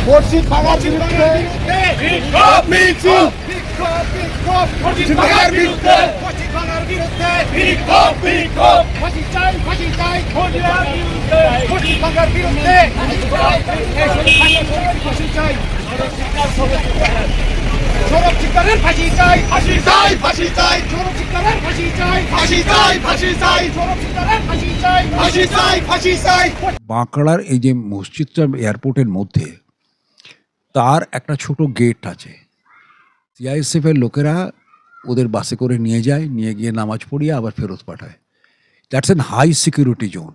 মসজিদ ভাঙার বিরুদ্ধে বিক্ষোভ মিছিল, মসজিদ ভাঙার বিরুদ্ধে বিক্ষোভ বিক্ষোভ, ফাঁসি চাই ফাঁসি চাই, মসজিদ ভাঙার বিরুদ্ধে ফাঁসি চাই, সৌরভ শিকদারের ফাঁসি চাই, ফাঁসি চাই ফাঁসি চাই, সৌরভ শিকদারের ফাঁসি চাই, ফাঁসি চাই ফাঁসি চাই, সৌরভ শিকদারের ফাঁসি চাই, ফাঁসি চাই ফাঁসি চাই। বাঁকড়ার এই যে মসজিদটা এয়ারপোর্টের মধ্যে, তার একটা ছোট গেট আছে। সিআইএসএফ এর লোকেরা ওদের বাসে করে নিয়ে যায়, নিয়ে গিয়ে নামাজ পড়িয়ে আবার ফেরত পাঠায়। That's an high security zone.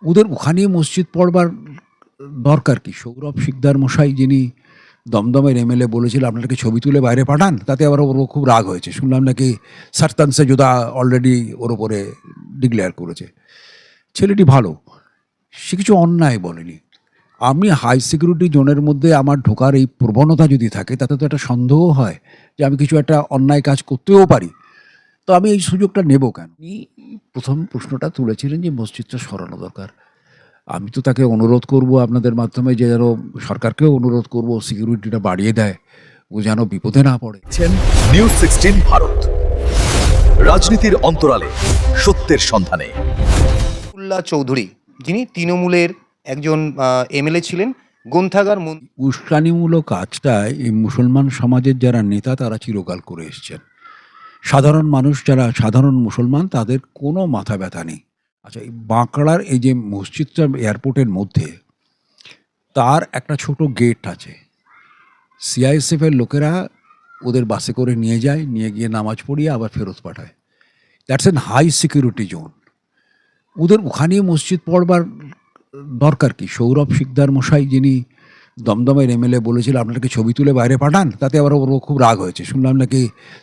ওদের ওখানেই মসজিদ পড়বার দরকার কি? সৌরভ শিকদার মশাই, যিনি দমদমের এমএলএ, বলেছিল আপনাকে ছবি তুলে বাইরে পাঠান, তাতে আবার ওর খুব রাগ হয়েছে। শুনলাম নাকি সারতানসে জুদা অলরেডি ওর ওপরে ডিক্লেয়ার করেছে। ছেলেটি ভালো, সে কিছু অন্যায় বলেনি। আমি হাই সিকিউরিটি জোনের মধ্যে আমার ঢোকার এই প্রবণতা যদি থাকে, তাতে তো একটা সন্দেহ হয় যে আমি কিছু একটা অন্যায় কাজ করতেও পারি। তো আমি এই সুযোগটা নেব কেন? উনি প্রথম প্রশ্নটা তুলেছিলেন যে মসজিদটা সরানো দরকার। আমি তো তাকে অনুরোধ করব আপনাদের মাধ্যমে, যে যেন সরকারকেও অনুরোধ করব সিকিউরিটিটা বাড়িয়ে দেয়, ও যেন বিপদে না পড়ে। নিউজ 16 ভারত, রাজনীতির অন্তরালে সত্যের সন্ধানে। উল্লাহ চৌধুরী, যিনি তৃণমূলের একজন এমএলএ ছিলেন, গ্রন্থাগার উস্কানিমূলক কাজটা এই মুসলমান সমাজের যারা নেতা, তারা চিরকাল করে এসছেন। সাধারণ মানুষ, যারা সাধারণ মুসলমান, তাদের কোনো মাথা ব্যথা নেই। আচ্ছা, এই বাঁকড়ার এই যে মসজিদটা এয়ারপোর্টের মধ্যে, তার একটা ছোট গেট আছে। সিআইএসএফ এর লোকেরা ওদের বাসে করে নিয়ে যায়, নিয়ে গিয়ে নামাজ পড়িয়ে আবার ফেরত পাঠায়। That's an high security zone. ওদের ওখানেই মসজিদ পড়বার দরকার কি? সৌরভ শিকদার মশাই, যিনি দমদমের এমএলএ, বলেছিল আপনাকে ছবি তুলে বাইরে পাঠান, তাতে আবার ওর খুব রাগ হয়েছে। শুনলাম নাকি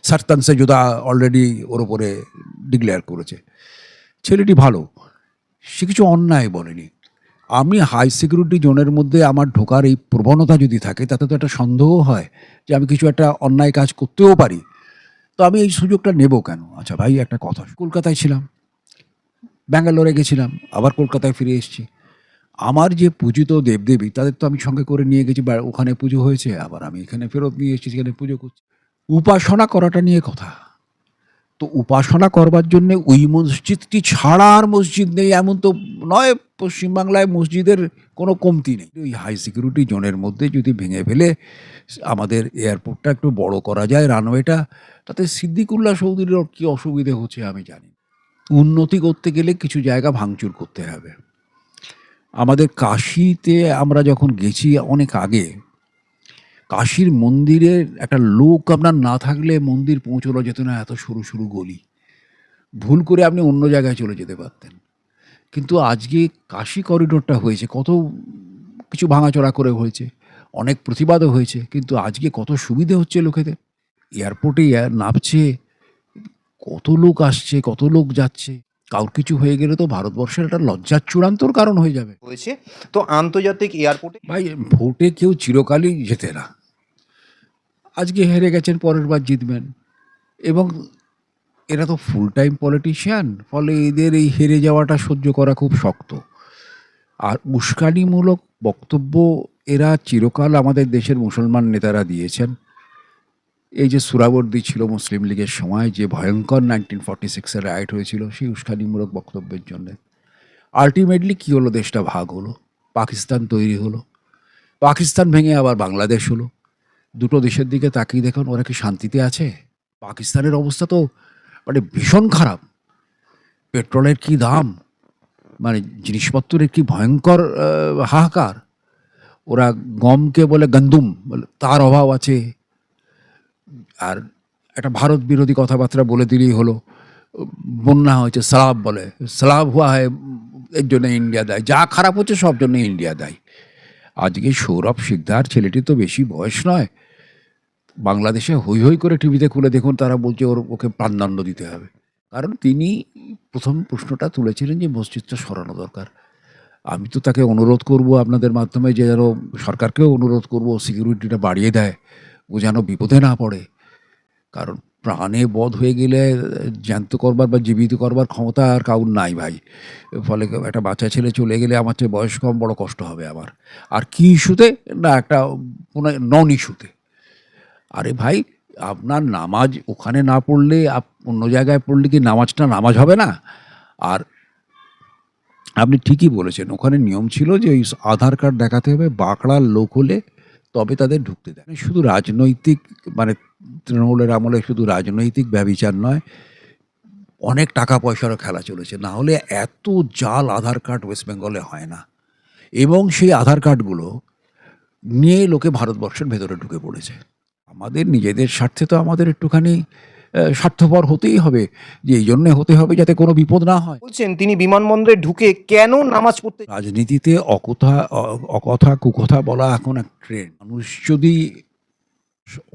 সারতানসে জুদা অলরেডি ওর ওপরে ডিক্লেয়ার করেছে। ছেলেটি ভালো, সে কিছু অন্যায় বলেনি। আমি হাই সিকিউরিটি জোনের মধ্যে আমার ঢোকার এই প্রবণতা যদি থাকে, তাতে তো একটা সন্দেহ হয় যে আমি কিছু একটা অন্যায় কাজ করতেও পারি। তো আমি এই সুযোগটা নেব কেন? আচ্ছা ভাই, একটা কথা, কলকাতায় ছিলাম, ব্যাঙ্গালোরে গেছিলাম, আবার কলকাতায় ফিরে এসেছি। আমার যে পূজিত দেবদেবী, তাদের তো আমি সঙ্গে করে নিয়ে গেছি, বা ওখানে পুজো হয়েছে, আবার আমি এখানে ফেরত নিয়ে এসেছি, সেখানে পুজো করছি। উপাসনা করাটা নিয়ে কথা। তো উপাসনা করবার জন্যে ওই মসজিদটি ছাড়া আর মসজিদ নেই এমন তো নয়। পশ্চিমবাংলায় মসজিদের কোনো কমতি নেই। ওই হাই সিকিউরিটি জোনের মধ্যে যদি ভেঙে ফেলে আমাদের এয়ারপোর্টটা একটু বড় করা যায়, রানওয়েটা, তাতে সিদ্দিকুল্লাহ চৌধুরীর কী অসুবিধে হচ্ছে আমি জানি। উন্নতি করতে গেলে কিছু জায়গা ভাঙচুর করতে হবে। আমাদের কাশিতে আমরা যখন গেছি অনেক আগে, কাশীর মন্দিরের একটা লোক আপনার না থাকলে মন্দির পৌঁছানো যেত না, এত সরু সরু গলি। ভুল করে আপনি অন্য জায়গায় চলে যেতে পারতেন। কিন্তু আজকে কাশী করিডোরটা হয়েছে, কত কিছু ভাঙাচোরা করে হয়েছে, অনেক প্রতিবাদও হয়েছে, কিন্তু আজকে কত সুবিধে হচ্ছে লোকেদের। এয়ারপোর্টে নামছে, কত লোক আসছে, কত লোক যাচ্ছে। কাউর কিছু হয়ে গেলে তো ভারতবর্ষের একটা লজ্জার চূড়ান্তর কারণ হয়ে যাবে। হয়েছে। তো আন্তর্জাতিক এয়ারপোর্টে ভাই, ভোটে কেউ চিরকালই জেতে না। আজকে হেরে গেছেন, পরের বার জিতবেন। এবং এরা তো ফুল টাইম পলিটিশিয়ান, ফলে এদের এই হেরে যাওয়াটা সহ্য করা খুব শক্ত। আর উস্কানিমূলক বক্তব্য এরা চিরকাল আমাদের দেশের মুসলমান নেতারা দিয়েছেন। এই যে সুরাবর্দি ছিল মুসলিম লীগের সময়, যে ভয়ঙ্কর 1946-এর রাইট হয়েছিল, সেই উস্কানিমূলক বক্তব্যের জন্যে আলটিমেটলি কী হলো? দেশটা ভাগ হলো, পাকিস্তান তৈরি হলো, পাকিস্তান ভেঙে আবার বাংলাদেশ হলো। দুটো দেশের দিকে তাকিয়ে দেখুন, ওরা কি শান্তিতে আছে? পাকিস্তানের অবস্থা তো মানে ভীষণ খারাপ। পেট্রোলের কি দাম, মানে জিনিসপত্রের কি ভয়ঙ্কর হাহাকার। ওরা গমকে বলে গন্দুম, বলে তার অভাব আছে। আর একটা ভারত বিরোধী কথাবার্তা বলে দিলেই হলো। বন্যা হয়েছে, সালাব বলে, সালাব হুয়া হয়, এর জন্য ইন্ডিয়া দায়ী। যা খারাপ হচ্ছে সব জন্য ইন্ডিয়া দায়ী। আজকে সৌরভ শিকদার ছেলেটি তো বেশি বয়স নয়। বাংলাদেশে হই হই করে টিভিতে খুলে দেখুন, তারা বলছে ওকে প্রাণদণ্ড দিতে হবে। কারণ তিনি প্রথম প্রশ্নটা তুলেছিলেন যে মসজিদটা সরানো দরকার। আমি তো তাকে অনুরোধ করব আপনাদের মাধ্যমে, যে যেন সরকারকেও অনুরোধ করব সিকিউরিটিটা বাড়িয়ে দেয়, ও যেন বিপদে না পড়ে। কারণ প্রাণে বধ হয়ে গেলে জ্যান্ত করবার বা জীবিত করবার ক্ষমতা আর কাউর নাই ভাই। ফলে একটা বাচ্চা ছেলে চলে গেলে আমার চেয়ে বয়স কম বড় কষ্ট হবে আমার। আর কি ইস্যুতে? না একটা কোনো নন ইস্যুতে। আরে ভাই, আপনার নামাজ ওখানে না পড়লে অন্য জায়গায় পড়লে কি নামাজটা নামাজ হবে না? আর আপনি ঠিকই বলেছেন, ওখানে নিয়ম ছিল যে ওই আধার কার্ড দেখাতে হবে, বাঁকড়ার লোক হলে তবে তাদের ঢুকতে দেয়। শুধু রাজনৈতিক মানে তৃণমূলের আমলে শুধু রাজনৈতিক ব্যভিচার নয়, অনেক টাকা পয়সারও খেলা চলেছে। না হলে এত জাল আধার কার্ড ওয়েস্ট বেঙ্গলে হয় না। এবং সেই আধার কার্ডগুলো নিয়ে লোকে ভারতবর্ষের ভেতরে ঢুকে পড়েছে। আমাদের নিজেদের স্বার্থে তো আমাদের একটুখানি স্বার্থপর হতেই হবে, যে এই জন্যে হতে হবে যাতে কোনো বিপদ না হয়। বলছেন তিনি বিমানবন্দরে ঢুকে কেন নামাজ পড়তে রাজনীতিতে অকথা কুকথা বলা এখন এক ট্রেন্ড। মানুষ যদি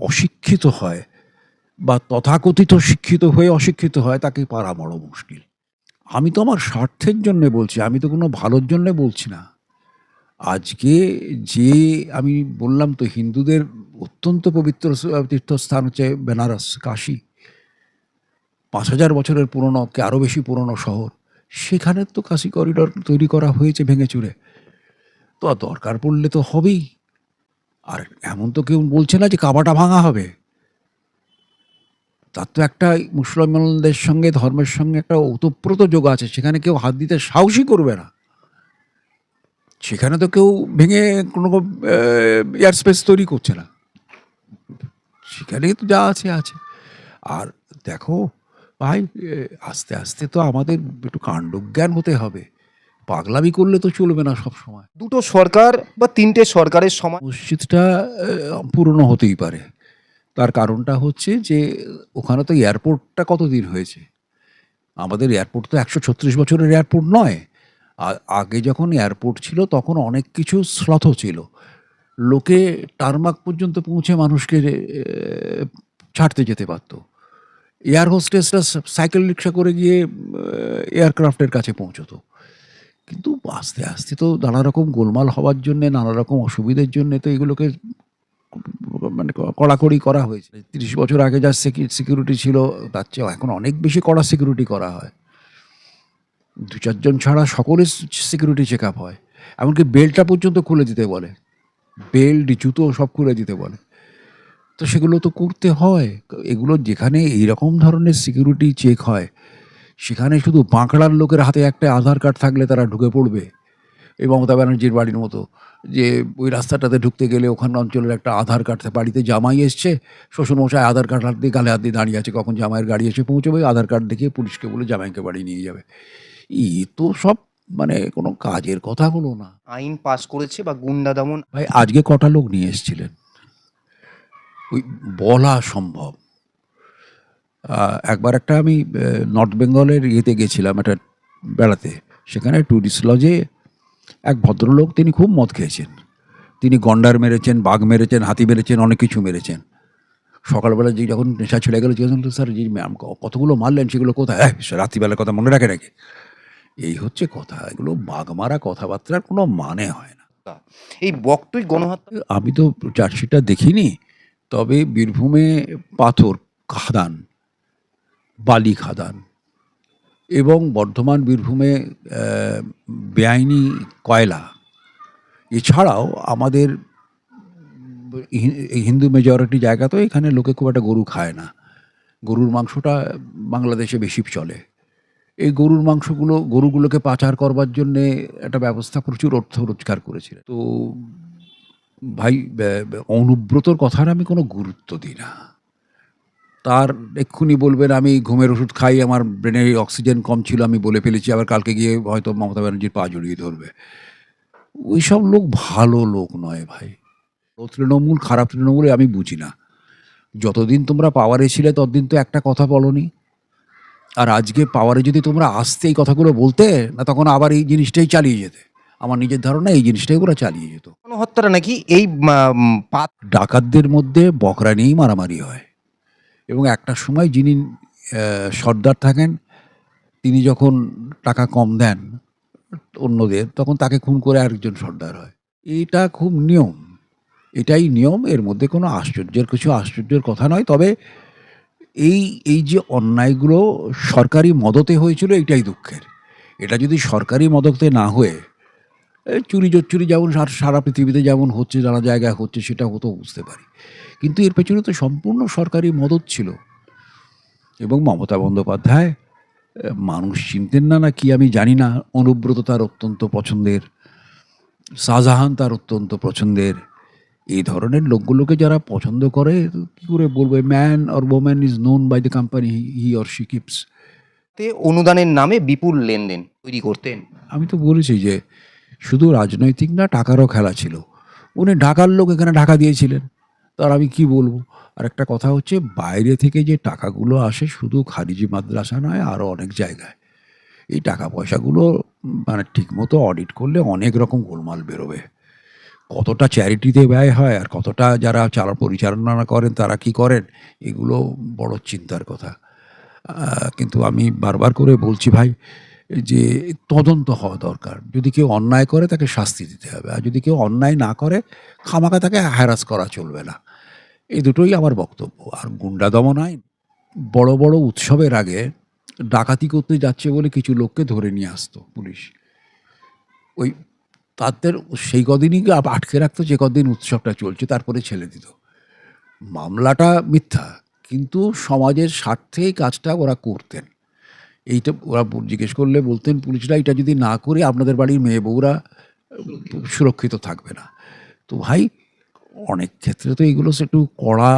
অশিক্ষিত হয় বা তথাকথিত শিক্ষিত হয়ে অশিক্ষিত হয়, তাকে পারা বড় মুশকিল। আমি তো আমার স্বার্থের জন্যে বলছি, আমি তো কোনো ভালোর জন্যে বলছি না। আজকে যে আমি বললাম তো, হিন্দুদের অত্যন্ত পবিত্র তীর্থস্থান হচ্ছে বেনারস, কাশী, ৫,০০০ বছরের পুরনো, আরও বেশি পুরনো শহর। সেখানে তো কাশী করিডর তৈরি করা হয়েছে ভেঙে চুরে। তো আর দরকার পড়লে তো হবেই। আর এমন তো কেউ বলছে না যে কাবাটা ভাঙা হবে। তার তো একটা মুসলমানদের সঙ্গে, ধর্মের সঙ্গে একটা ওতপ্রোত যোগ আছে। সেখানে কেউ হাত দিতে সাহসই করবে না। সেখানে তো কেউ ভেঙে কোনো এয়ার স্পেস তৈরি করছে না। সেখানে তো যা আছে আছে। আর দেখো ভাই, আস্তে আস্তে তো আমাদের একটু কাণ্ডজ্ঞান হতে হবে। পাগলামি করলে তো চলবে না সব সময়। দুটো সরকার বা তিনটে সরকারের সময় মসজিদটা পুরনো হতেই পারে। তার কারণটা হচ্ছে যে ওখানে তো এয়ারপোর্টটা কতদিন হয়েছে। আমাদের এয়ারপোর্ট তো ১৩৬ বছরের এয়ারপোর্ট নয়। আগে যখন এয়ারপোর্ট ছিল তখন অনেক কিছু শ্লথ ছিল। লোকে টারমাক পর্যন্ত পৌঁছে মানুষকে ছাড়তে যেতে পারত। এয়ার হোস্টেসরা সাইকেল রিক্সা করে গিয়ে এয়ারক্রাফটের কাছে পৌঁছতো। কিন্তু আস্তে আস্তে তো নানা রকম গোলমাল হওয়ার জন্যে, নানা রকম অসুবিধার জন্যে তো এগুলোকে মানে কড়াকড়ি করা হয়েছে। ৩০ বছর আগে যা সিকিউরিটি ছিল তার চেয়েও এখন অনেক বেশি কড়া সিকিউরিটি করা হয়। ২-৪ জন ছাড়া সকলের সিকিউরিটি চেক আপ হয়। এমনকি বেল্টটা পর্যন্ত খুলে দিতে বলে। বেল্ট, জুতো সব খুলে দিতে বলে। তো সেগুলো তো করতে হয়। এগুলো যেখানে এইরকম ধরনের সিকিউরিটি চেক হয়, সেখানে শুধু বাঁকড়ার লোকের হাতে একটা আধার কার্ড থাকলে তারা ঢুকে পড়বে। এই মমতা ব্যানার্জির বাড়ির মতো, যে ওই রাস্তাটাতে ঢুকতে গেলে ওখানে অঞ্চলের একটা আধার কার্ড, বাড়িতে জামাই এসছে, শ্বশুরমশাই আধার কার্ড হাত দিয়ে গালে হাত দিয়ে দাঁড়িয়ে আছে, কখন জামাইয়ের গাড়ি এসে পৌঁছবে, আধার কার্ড দেখিয়ে পুলিশকে বলে জামাইকে বাড়ি নিয়ে যাবে। এ তো সব মানে কোনো কাজের কথা হলো না। আইন পাস করেছে বা গুন্ডা দমন ভাই, আজকে কটা লোক নিয়ে এসেছিলেন, ওই বলা সম্ভব। একবার একটা আমি নর্থ বেঙ্গলের ইয়েতে গেছিলাম একটা বেড়াতে। সেখানে ট্যুরিস্ট লজে এক ভদ্রলোক, তিনি খুব মদ খেয়েছেন। তিনি গন্ডার মেরেছেন, বাঘ মেরেছেন, হাতি মেরেছেন, অনেক কিছু মেরেছেন। সকালবেলা যে যখন নেশা ছেড়ে গেল, জিজ্ঞেস করল, স্যার যে কতগুলো মারলেন সেগুলো কোথায়? রাত্রিবেলার কথা মনে রাখে নাকি? এই হচ্ছে কথা। এগুলো বাঘ মারা কথাবার্তার কোনো মানে হয় না। এই বকটুই গণহত্যা আমি তো চার্জশিটটা দেখিনি, তবে বীরভূমে পাথর খাদান, বালি খাদান, এবং বর্ধমান বীরভূমে বেআইনি কয়লা, এছাড়াও আমাদের হিন্দু মেজরিটি জায়গা, তো এখানে লোকে খুব একটা গরু খায় না। গরুর মাংসটা বাংলাদেশে বেশি চলে। এই গরুগুলোকে পাচার করবার জন্যে একটা ব্যবস্থা প্রচুর অর্থ রোজগার করেছিল। তো ভাই, অনুব্রতর কথার আমি কোনো গুরুত্ব দিই না। তার এক্ষুনি বলবেন আমি ঘুমের ওষুধ খাই, আমার ব্রেনে অক্সিজেন কম ছিল, আমি বলে ফেলেছি, আবার কালকে গিয়ে হয়তো মমতা ব্যানার্জির পা জড়িয়ে ধরবে। ওই সব লোক ভালো লোক নয় ভাই। তৃণমূল, খারাপ তৃণমূলে আমি বুঝি না। যতদিন তোমরা পাওয়ারে ছিলে ততদিন তো একটা কথা বলনি। আর আজকে পাওয়ারে যদি তোমরা আসতে এই কথাগুলো বলতে না, তখন আবার এই জিনিসটাই চালিয়ে যেতে। আমার নিজের ধারণা এই জিনিসটাই ওরা চালিয়ে যেত। গণহত্যাটা নাকি এই ডাকাতদের মধ্যে বকরা নিয়েই মারামারি হয়। এবং একটা সময় যিনি সর্দার থাকেন, তিনি যখন টাকা কম দেন অন্যদের, তখন তাকে খুন করে আরেকজন সর্দার হয়। এটা খুব নিয়ম, এটাই নিয়ম। এর মধ্যে কোনো আশ্চর্যের কথা নয়। তবে এই এই যে অন্যায়গুলো সরকারি মদতে হয়েছিল, এটাই দুঃখের। এটা যদি সরকারি মদতে না হয়ে চুরি জোচ্চুরি যেমন সারা পৃথিবীতে যেমন হচ্ছে, নানা জায়গায় হচ্ছে, সেটা হতো বুঝতে পারি। কিন্তু এর পেছনে তো সম্পূর্ণ সরকারি মদত ছিল। এবং মমতা বন্দ্যোপাধ্যায় মানুষ চিনতেন না কি আমি জানি না, অনুব্রত তার অত্যন্ত পছন্দের, শাহজাহান তার অত্যন্ত পছন্দের। এই ধরনের লোকগুলোকে যারা পছন্দ করে, কী করে বলবো, man or woman is known by the company he or she keeps. তে অনুদানের নামে বিপুল লেনদেন তৈরি করতেন। আমি তো বলেছি যে শুধু রাজনৈতিক না, টাকারও খেলা ছিল। উনি ঢাকার লোক, এখানে ঢাকা দিয়েছিলেন, তার আমি কি বলবো। আর একটা কথা হচ্ছে, বাইরে থেকে যে টাকাগুলো আসে শুধু খারিজি মাদ্রাসা নয়, আরও অনেক জায়গায় এই টাকা পয়সাগুলো মানে ঠিকমতো অডিট করলে অনেক রকম গোলমাল বেরোবে। কতটা চ্যারিটিতে ব্যয় হয় আর কতটা যারা পরিচালনা করেন তারা কি করেন, এগুলো বড় চিন্তার কথা। কিন্তু আমি বারবার করে বলছি ভাই, যে তদন্ত হওয়া দরকার। যদি কেউ অন্যায় করে তাকে শাস্তি দিতে হবে, আর যদি কেউ অন্যায় না করে খামাখা তাকে হ্যারাস করা চলবে না। এই দুটোই আমার বক্তব্য। আর গুন্ডা দমন আইন, বড় বড় উৎসবের আগে ডাকাতি করতে যাচ্ছে বলে কিছু লোককে ধরে নিয়ে আসতো পুলিশ। ওই তাদের সেই কদিনই আটকে রাখতো যে কদিন উৎসবটা চলছে, তারপরে ছেড়ে দিত। মামলাটা মিথ্যা, কিন্তু সমাজের স্বার্থেই কাজটা ওরা করতেন। এইটা ওরা জিজ্ঞেস করলে বলতেন পুলিশরা, এটা যদি না করে আপনাদের বাড়ির মেয়ে বউরা সুরক্ষিত থাকবে না। তো ভাই, অনেক ক্ষেত্রে তো এইগুলো একটু কড়া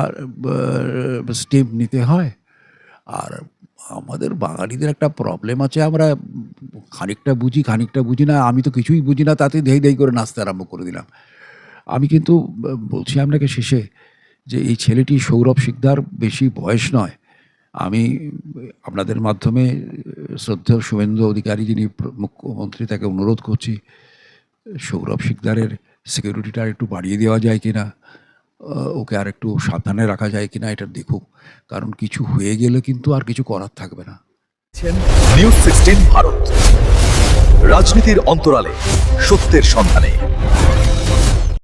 স্টেপ নিতে হয়। আর আমাদের বাঙালিদের একটা প্রবলেম আছে, আমরা খানিকটা বুঝি খানিকটা বুঝি না। আমি তো কিছুই বুঝি না, তাতে ধেই ধেই করে নাচতে আরম্ভ করে দিলাম। আমি কিন্তু বলছি আপনাকে শেষে যে এই ছেলেটি সৌরভ শিকদার বেশি বয়স নয়। আমি আপনাদের মাধ্যমে শ্রদ্ধেয় শুভেন্দু অধিকারী যিনি মুখ্যমন্ত্রী, তাকে অনুরোধ করছি সৌরভ শিকদারের সিকিউরিটিটা একটু বাড়িয়ে দেওয়া যায় কিনা, ওকে আর একটু সাবধানে রাখা যায় কিনা, এটা দেখুক। কারণ কিছু হয়ে গেলে কিন্তু আর কিছু করার থাকবে না। নিউজ 16 ভারত, রাজনীতির অন্তরালে সত্যের সন্ধানে।